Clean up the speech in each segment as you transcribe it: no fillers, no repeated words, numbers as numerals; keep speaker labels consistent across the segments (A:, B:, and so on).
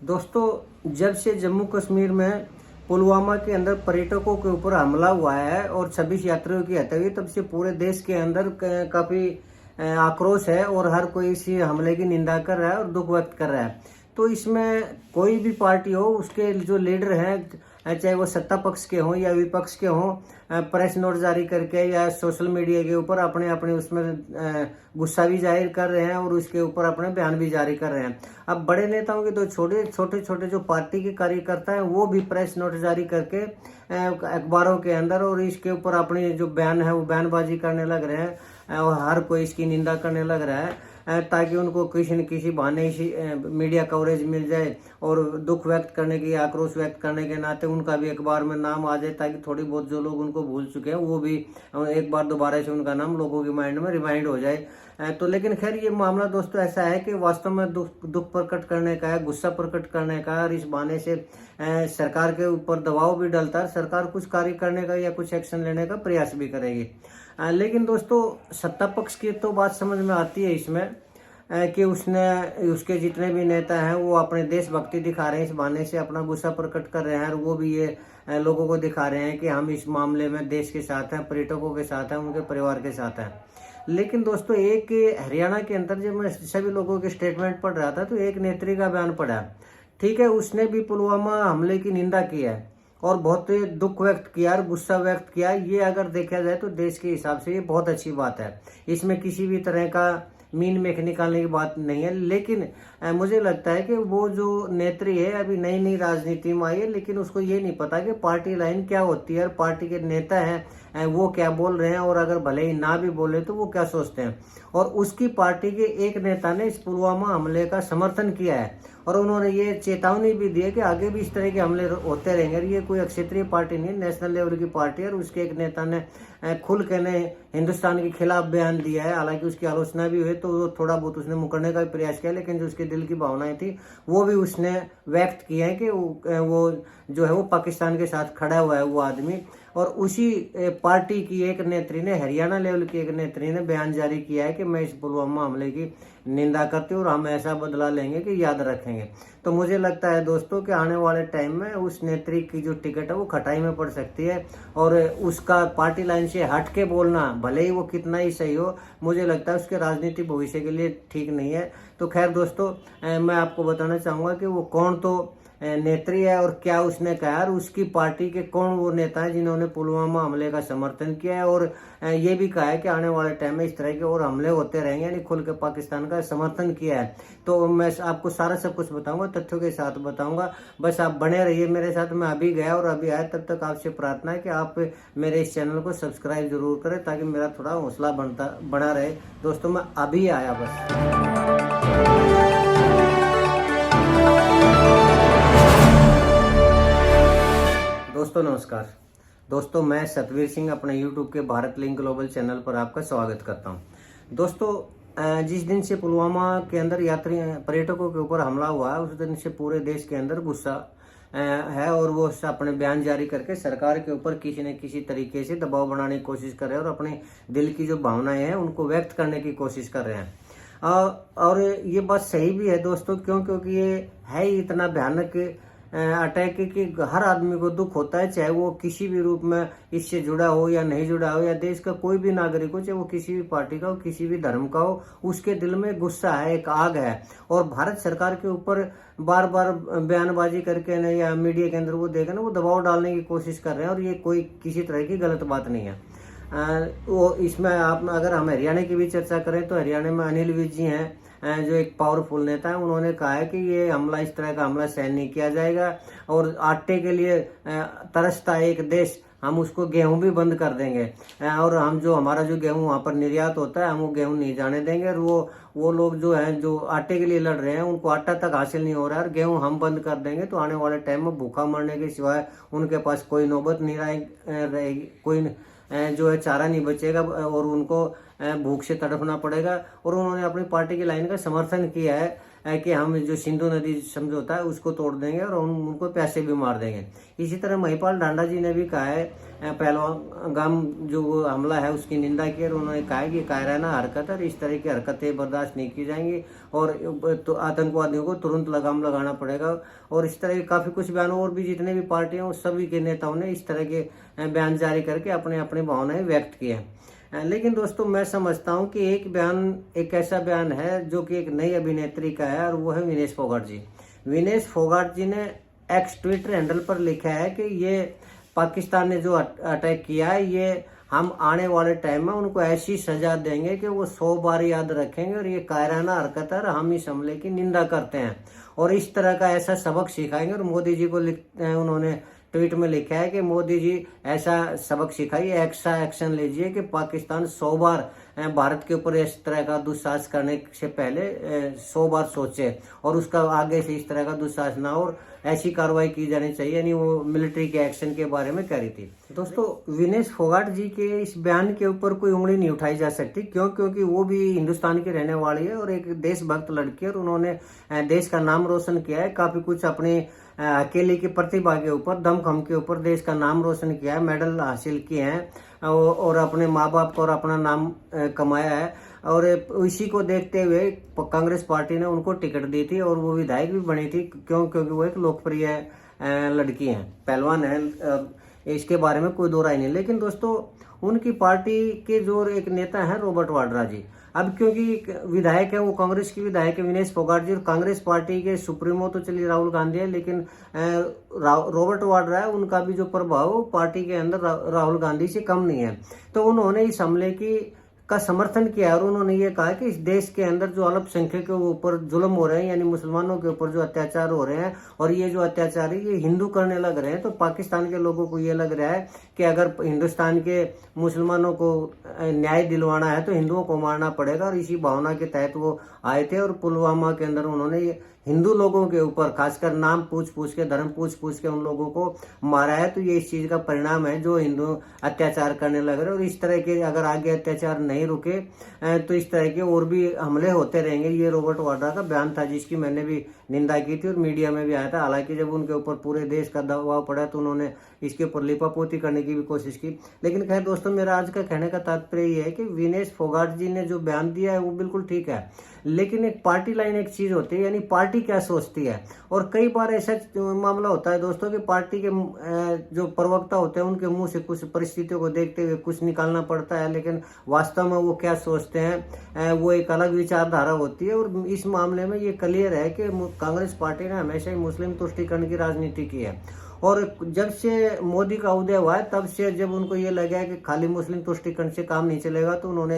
A: दोस्तों, जब से जम्मू कश्मीर में पुलवामा के अंदर पर्यटकों के ऊपर हमला हुआ है और 26 यात्रियों की हत्या हुई, तब से पूरे देश के अंदर काफी आक्रोश है और हर कोई इस हमले की निंदा कर रहा है और दुख व्यक्त कर रहा है। तो इसमें कोई भी पार्टी हो, उसके जो लीडर हैं, चाहे वो सत्ता पक्ष के हों या विपक्ष के हों, प्रेस नोट जारी करके या सोशल मीडिया के ऊपर अपने अपने उसमें गुस्सा भी जाहिर कर रहे हैं और उसके ऊपर अपने बयान भी जारी कर रहे हैं। अब बड़े नेताओं के तो छोटे छोटे जो पार्टी के कार्यकर्ता हैं, वो भी प्रेस नोट जारी करके अखबारों के अंदर और इसके ऊपर अपनी जो बयान है वो बयानबाजी करने लग रहे हैं और हर कोई इसकी निंदा करने लग रहा है, ताकि उनको किसी न किसी बहाने मीडिया कवरेज मिल जाए और दुख व्यक्त करने की, आक्रोश व्यक्त करने के नाते उनका भी अखबार में नाम आ जाए, ताकि थोड़ी बहुत जो लोग उनको भूल चुके हैं वो भी एक बार दोबारा से उनका नाम लोगों के माइंड में रिमाइंड हो जाए। तो लेकिन खैर, ये मामला दोस्तों ऐसा है कि वास्तव में दुख प्रकट करने का है, गुस्सा प्रकट करने का, और इस बहाने से सरकार के ऊपर दबाव भी डलता है, सरकार कुछ कार्य करने का या कुछ एक्शन लेने का प्रयास भी करेगी। लेकिन दोस्तों, सत्ता पक्ष की तो बात समझ में आती है इसमें कि उसके जितने भी नेता हैं वो अपने देशभक्ति दिखा रहे हैं, इस बहाने से अपना गुस्सा प्रकट कर रहे हैं और वो भी ये लोगों को दिखा रहे हैं कि हम इस मामले में देश के साथ हैं, पर्यटकों के साथ हैं, उनके परिवार के साथ हैं। लेकिन दोस्तों, एक हरियाणा के अंदर जब मैं सभी लोगों के स्टेटमेंट पढ़ रहा था तो एक नेत्री का बयान पढ़ा। ठीक है, उसने भी पुलवामा हमले की निंदा की है और बहुत दुख व्यक्त किया और गुस्सा व्यक्त किया। ये अगर देखा जाए तो देश के हिसाब से ये बहुत अच्छी बात है, इसमें किसी भी तरह का मीन मेख निकालने की बात नहीं है। लेकिन मुझे लगता है कि वो जो नेत्री है अभी नई नई राजनीति में आई है, लेकिन उसको ये नहीं पता कि पार्टी लाइन क्या होती है और पार्टी के नेता हैं वो क्या बोल रहे हैं, और अगर भले ही ना भी बोले तो वो क्या सोचते हैं। और उसकी पार्टी के एक नेता ने इस पुलवामा हमले का समर्थन किया है और उन्होंने ये चेतावनी भी दी है कि आगे भी इस तरह के हमले होते रहेंगे। ये कोई क्षेत्रीय पार्टी नहीं, नेशनल लेवल की पार्टी है और उसके एक नेता ने खुल के ने हिंदुस्तान के खिलाफ बयान दिया है। हालांकि उसकी आलोचना भी हुई तो वो थोड़ा बहुत उसने मुकरने का भी प्रयास किया, लेकिन जो उसके दिल की भावनाएं थी वो भी उसने व्यक्त की है कि वो जो है वो पाकिस्तान के साथ खड़ा हुआ है वो आदमी। और उसी पार्टी की एक नेत्री ने, हरियाणा लेवल की एक नेत्री ने बयान जारी किया है कि मैं इस पुलवामा हमले की निंदा करती हूँ और हम ऐसा बदला लेंगे कि याद रखेंगे। तो मुझे लगता है दोस्तों कि आने वाले टाइम में उस नेत्री की जो टिकट है वो खटाई में पड़ सकती है और उसका पार्टी लाइन से हट के बोलना, भले ही वो कितना ही सही हो, मुझे लगता है उसके राजनीतिक भविष्य के लिए ठीक नहीं है। तो खैर दोस्तों, मैं आपको बताना चाहूँगा कि वो कौन तो नेत्री है और क्या उसने कहा और उसकी पार्टी के कौन वो नेता है जिन्होंने पुलवामा हमले का समर्थन किया है और ये भी कहा है कि आने वाले टाइम में इस तरह के और हमले होते रहेंगे, यानी खुल के पाकिस्तान का समर्थन किया है। तो मैं आपको सारा सब कुछ बताऊंगा, तथ्यों के साथ बताऊंगा। बस आप बने रहिए मेरे साथ। मैं अभी गया और अभी आया, तब तक आपसे प्रार्थना है कि आप मेरे इस चैनल को सब्सक्राइब जरूर करें ताकि मेरा थोड़ा हौसला बना रहे। दोस्तों, मैं अभी आया बस। दोस्तों नमस्कार। दोस्तों, मैं सतवीर सिंह अपने YouTube के भारत लिंक ग्लोबल चैनल पर आपका स्वागत करता हूं। दोस्तों, जिस दिन से पुलवामा के अंदर पर्यटकों के ऊपर हमला हुआ है, उस दिन से पूरे देश के अंदर गुस्सा है और वो अपने बयान जारी करके सरकार के ऊपर किसी न किसी तरीके से दबाव बनाने की कोशिश कर रहे हैं और अपने दिल की जो भावनाएं हैं उनको व्यक्त करने की कोशिश कर रहे हैं। और ये बात सही भी है दोस्तों, क्योंकि ये है ही इतना भयानक अटैक कि हर आदमी को दुख होता है, चाहे वो किसी भी रूप में इससे जुड़ा हो या नहीं जुड़ा हो, या देश का कोई भी नागरिक हो, चाहे वो किसी भी पार्टी का हो, किसी भी धर्म का हो, उसके दिल में गुस्सा है, एक आग है। और भारत सरकार के ऊपर बार बार बयानबाजी करके ना या मीडिया के अंदर वो देखे ना, वो दबाव डालने की कोशिश कर रहे हैं और ये कोई किसी तरह की गलत बात नहीं है। वो इसमें आप अगर हम हरियाणा की भी चर्चा करें तो हरियाणा में अनिल विज जी हैं, जो एक पावरफुल नेता है। उन्होंने कहा है कि ये हमला, इस तरह का हमला सहन नहीं किया जाएगा और आटे के लिए तरसता है एक देश, हम उसको गेहूं भी बंद कर देंगे और हम जो हमारा जो गेहूं वहां पर निर्यात होता है, हम वो गेहूं नहीं जाने देंगे। और वो लोग जो हैं, जो आटे के लिए लड़ रहे हैं, उनको आटा तक हासिल नहीं हो रहा है और गेहूं हम बंद कर देंगे तो आने वाले टाइम में भूखा मरने के सिवाय उनके पास कोई नौबत नहीं रहेगी, कोई जो है चारा नहीं बचेगा और उनको भूख से तड़पना पड़ेगा। और उन्होंने अपनी पार्टी की लाइन का समर्थन किया है कि हम जो सिंधु नदी समझौता है उसको तोड़ देंगे और उनको पैसे भी मार देंगे। इसी तरह महिपाल ढांडा जी ने भी कहा है, पहलगाम जो वो हमला है उसकी निंदा की, और उन्होंने कहा है कि कायराना हरकत है और इस तरह की हरकतें बर्दाश्त नहीं की जाएंगी और तो आतंकवादियों को तुरंत लगाम लगाना पड़ेगा। और इस तरह के काफ़ी कुछ बयान, और भी जितने भी पार्टियां सभी के नेताओं ने इस तरह के बयान जारी करके अपने अपने भावनाएं व्यक्त की हैं। लेकिन दोस्तों मैं समझता हूं कि एक ऐसा बयान है जो कि एक नई अभिनेत्री का है, और वो है विनेश फोगाट जी। विनेश फोगाट जी ने एक्स ट्विटर हैंडल पर लिखा है कि ये पाकिस्तान ने जो अटैक किया है, ये हम आने वाले टाइम में उनको ऐसी सजा देंगे कि वो 100 बार याद रखेंगे, और ये कायराना हरकत है और हम इस हमले की निंदा करते हैं और इस तरह का ऐसा सबक सिखाएंगे। और मोदी जी को उन्होंने ट्वीट में लिखा है कि मोदी जी ऐसा सबक सिखाइए, ऐसा एक्शन लीजिए कि पाकिस्तान 100 बार भारत के ऊपर इस तरह का दुस्साहस करने से पहले 100 बार सोचे और उसका आगे से इस तरह का दुस्साहस ना हो, और ऐसी कार्रवाई की जानी चाहिए। यानी वो मिलिट्री के एक्शन के बारे में कह रही थी। दोस्तों विनेश फोगाट जी के इस बयान के ऊपर कोई उंगली नहीं उठाई जा सकती, क्योंकि वो भी हिंदुस्तान की रहने वाली है और एक देशभक्त लड़की है, और उन्होंने देश का नाम रोशन किया है। काफी कुछ अपने अकेले की प्रतिभा के ऊपर, दमखम के ऊपर देश का नाम रोशन किया है, मेडल हासिल किए हैं और अपने माँ बाप को और अपना नाम कमाया है। और इसी को देखते हुए कांग्रेस पार्टी ने उनको टिकट दी थी और वो विधायक भी बनी थी, क्योंकि वो एक लोकप्रिय लड़की है, पहलवान है, इसके बारे में कोई दो राय नहीं। लेकिन दोस्तों उनकी पार्टी के जो एक नेता है रॉबर्ट वाड्रा जी, अब क्योंकि विधायक है, वो कांग्रेस की विधायक है विनेश फोगाट जी, और कांग्रेस पार्टी के सुप्रीमो तो चलिए राहुल गांधी है, लेकिन रॉबर्ट वाड्रा है, उनका भी जो प्रभाव पार्टी के अंदर राहुल गांधी से कम नहीं है। तो उन्होंने इस हमले का समर्थन किया और उन्होंने ये कहा कि इस देश के अंदर जो अल्पसंख्यकों के ऊपर जुल्म हो रहे हैं, यानी मुसलमानों के ऊपर जो अत्याचार हो रहे हैं, और ये जो अत्याचार है ये हिंदू करने लग रहे हैं, तो पाकिस्तान के लोगों को ये लग रहा है कि अगर हिंदुस्तान के मुसलमानों को न्याय दिलवाना है तो हिंदुओं को मारना पड़ेगा। और इसी भावना के तहत वो आए थे और पुलवामा के अंदर उन्होंने हिंदू लोगों के ऊपर खासकर नाम पूछ पूछ के, धर्म पूछ पूछ के उन लोगों को मारा है। तो ये इस चीज का परिणाम है जो हिंदू अत्याचार करने लग रहे हैं, और इस तरह के अगर आगे अत्याचार नहीं रुके तो इस तरह के और भी हमले होते रहेंगे। ये रॉबर्ट वाड्रा का बयान था जिसकी मैंने भी निंदा की थी और मीडिया में भी आया था। हालांकि जब उनके ऊपर पूरे देश का दबाव पड़ा तो उन्होंने इसके ऊपर लिपापोती करने की भी कोशिश की। लेकिन खैर दोस्तों, मेरा आज का कहने का तात्पर्य ये है कि विनेश फोगाट जी ने जो बयान दिया है वो बिल्कुल ठीक है, लेकिन एक पार्टी लाइन एक चीज होती है, यानी पार्टी क्या सोचती है। और कई बार ऐसा मामला होता है दोस्तों कि पार्टी के जो प्रवक्ता होते हैं उनके मुंह से कुछ परिस्थितियों को देखते हुए कुछ निकालना पड़ता है, लेकिन वास्तव में वो क्या सोचते हैं वो एक अलग विचारधारा होती है। और इस मामले में ये क्लियर है कि कांग्रेस पार्टी ने हमेशा ही मुस्लिम तुष्टीकरण की राजनीति की है, और जब से मोदी का उदय हुआ है तब से जब उनको ये लगा है कि खाली मुस्लिम तुष्टीकरण से काम नहीं चलेगा, तो उन्होंने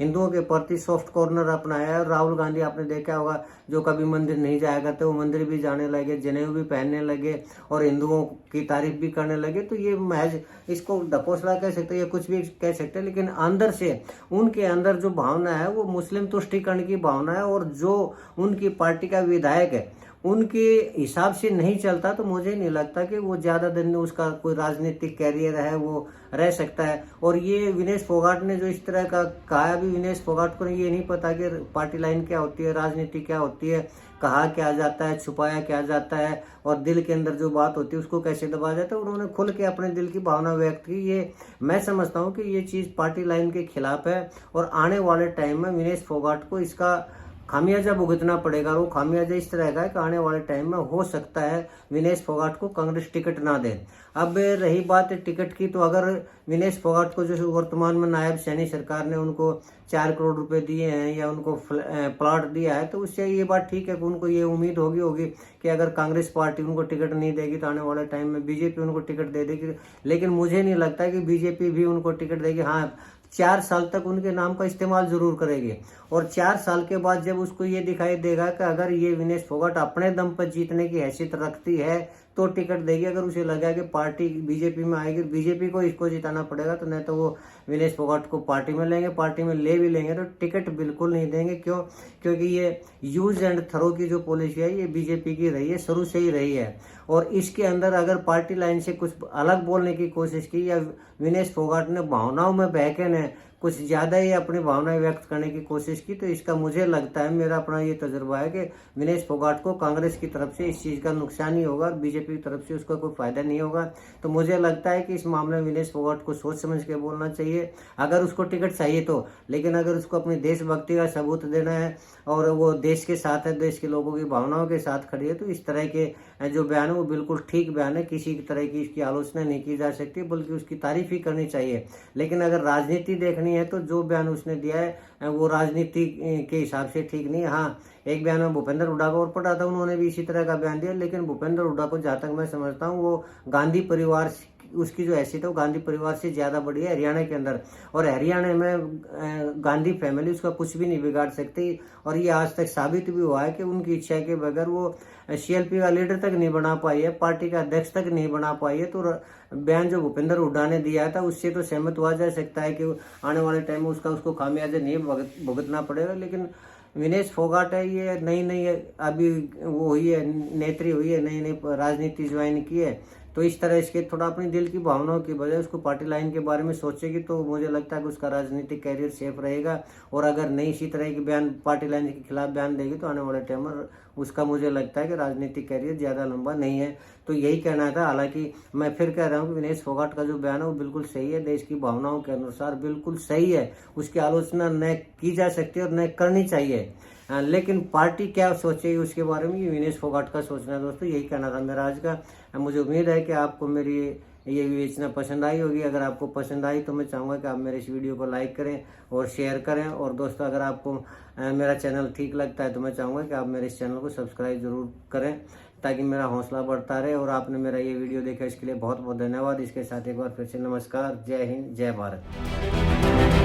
A: हिंदुओं के प्रति सॉफ्ट कॉर्नर अपनाया है। राहुल गांधी आपने देखा होगा, जो कभी मंदिर नहीं जाया करते वो मंदिर भी जाने लगे, जनेऊ भी पहनने लगे और हिंदुओं की तारीफ भी करने लगे। तो ये महज इसको ढकोसला कह सकते हैं या कुछ भी कह सकते हैं, लेकिन अंदर से उनके अंदर जो भावना है वो मुस्लिम तुष्टीकरण की भावना है। और जो उनकी पार्टी का विधायक है उनके हिसाब से नहीं चलता तो मुझे नहीं लगता कि वो ज्यादा दिन उसका कोई राजनीतिक कैरियर है वो रह सकता है। और ये विनेश फोगाट ने जो इस तरह का कहा, अभी विनेश फोगाट को ये नहीं पता कि पार्टी लाइन क्या होती है, राजनीति क्या होती है, कहा क्या जाता है, छुपाया क्या जाता है, और दिल के अंदर जो बात होती है उसको कैसे दबाया जाता है। उन्होंने खुल के अपने दिल की भावना व्यक्त की। ये मैं समझता हूँ कि ये चीज पार्टी लाइन के खिलाफ है, और आने वाले टाइम में विनेश फोगाट को इसका खामियाजा भुगतना पड़ेगा। और वो खामियाजा इस तरह का है कि आने वाले टाइम में हो सकता है विनेश फोगाट को कांग्रेस टिकट ना दे। अब रही बात टिकट की, तो अगर विनेश फोगाट को जो वर्तमान में नायब सैनी सरकार ने उनको 4 करोड़ रुपए दिए हैं या उनको प्लॉट दिया है, तो उससे ये बात ठीक है कि उनको ये उम्मीद होगी कि अगर कांग्रेस पार्टी उनको टिकट नहीं देगी तो आने वाले टाइम में बीजेपी उनको टिकट दे देगी। लेकिन मुझे नहीं लगता कि बीजेपी भी उनको टिकट देगी। हाँ, 4 साल तक उनके नाम का इस्तेमाल जरूर करेगी, और 4 साल के बाद जब उसको ये दिखाई देगा कि अगर ये विनेश फोगाट अपने दम पर जीतने की हैसियत रखती है तो टिकट देगी। अगर उसे लगा कि पार्टी बीजेपी में आएगी, बीजेपी को इसको जिताना पड़ेगा, तो नहीं तो वो विनेश फोगाट को पार्टी में लेंगे, पार्टी में ले भी लेंगे तो टिकट बिल्कुल नहीं देंगे। क्यों? क्योंकि ये यूज एंड थ्रो की जो पॉलिसी है ये बीजेपी की रही है, शुरू से ही रही है। और इसके अंदर अगर पार्टी लाइन से कुछ अलग बोलने की कोशिश की या विनेश फोगाट ने भावनाओं में बहके ने कुछ ज़्यादा ही अपनी भावनाएं व्यक्त करने की कोशिश की, तो इसका मुझे लगता है, मेरा अपना ये तजुर्बा है कि विनेश फोगाट को कांग्रेस की तरफ से इस चीज़ का नुकसान ही होगा और बीजेपी की तरफ से उसका कोई फायदा नहीं होगा। तो मुझे लगता है कि इस मामले में विनेश फोगाट को सोच समझ के बोलना चाहिए, अगर उसको टिकट चाहिए तो। लेकिन अगर उसको अपनी देशभक्ति का सबूत देना है और वो देश के साथ है, देश के लोगों की भावनाओं के साथ खड़ी है, तो इस तरह के जो बयान है वो बिल्कुल ठीक बयान है। किसी तरह की इसकी आलोचना नहीं की जा सकती, बल्कि उसकी तारीफ ही करनी चाहिए। लेकिन अगर राजनीति देखनी है तो जो बयान उसने दिया है वो राजनीति के हिसाब से ठीक नहीं है। हाँ, एक बयान में भूपेंद्र हुड्डा को और पढ़ा था, उन्होंने भी इसी तरह का बयान दिया, लेकिन भूपेंद्र हुड्डा को जहाँ तक मैं समझता हूँ वो गांधी परिवार, उसकी जो हैसियत है वो गांधी परिवार से ज़्यादा बड़ी है हरियाणा के अंदर। और हरियाणा में गांधी फैमिली उसका कुछ भी नहीं बिगाड़ सकती, और ये आज तक साबित भी हुआ है कि उनकी इच्छा के बगैर वो सीएलपी का लीडर तक नहीं बना पाई है, पार्टी का अध्यक्ष तक नहीं बना पाई है। तो बयान जो भूपेंद्र हुड्डा ने दिया था उससे तो सहमत हुआ जा सकता है कि आने वाले टाइम में उसको खामियाजा नहीं भुगतना पड़ेगा। लेकिन विनेश फोगाट है, ये नई अभी वो हुई है, नेत्री हुई है, नई राजनीति ज्वाइन की है, तो इस तरह इसके थोड़ा अपनी दिल की भावनाओं की बजाय उसको पार्टी लाइन के बारे में सोचेगी तो मुझे लगता है कि उसका राजनीतिक कैरियर सेफ रहेगा। और अगर नहीं इसी तरह की बयान पार्टी लाइन के खिलाफ बयान देगी तो आने वाले टाइम में उसका मुझे लगता है कि राजनीतिक कैरियर ज़्यादा लंबा नहीं है। तो यही कहना था। हालांकि मैं फिर कह रहा हूँ कि विनेश फोगाट का जो बयान है वो बिल्कुल सही है, देश की भावनाओं के अनुसार बिल्कुल सही है, उसकी आलोचना न की जा सकती और न करनी चाहिए। लेकिन पार्टी क्या सोचेगी उसके बारे में ये विनेश फोगाट का सोचना है। दोस्तों, यही कहना था मेरा आज का। मुझे उम्मीद है कि आपको मेरी ये विवेचना पसंद आई होगी। अगर आपको पसंद आई तो मैं चाहूँगा कि आप मेरे इस वीडियो को लाइक करें और शेयर करें। और दोस्तों, अगर आपको मेरा चैनल ठीक लगता है तो मैं चाहूँगा कि आप मेरे इस चैनल को सब्सक्राइब जरूर करें, ताकि मेरा हौसला बढ़ता रहे। और आपने मेरा ये वीडियो देखा इसके लिए बहुत बहुत धन्यवाद। इसके साथ एक बार फिर से नमस्कार, जय हिंद, जय भारत।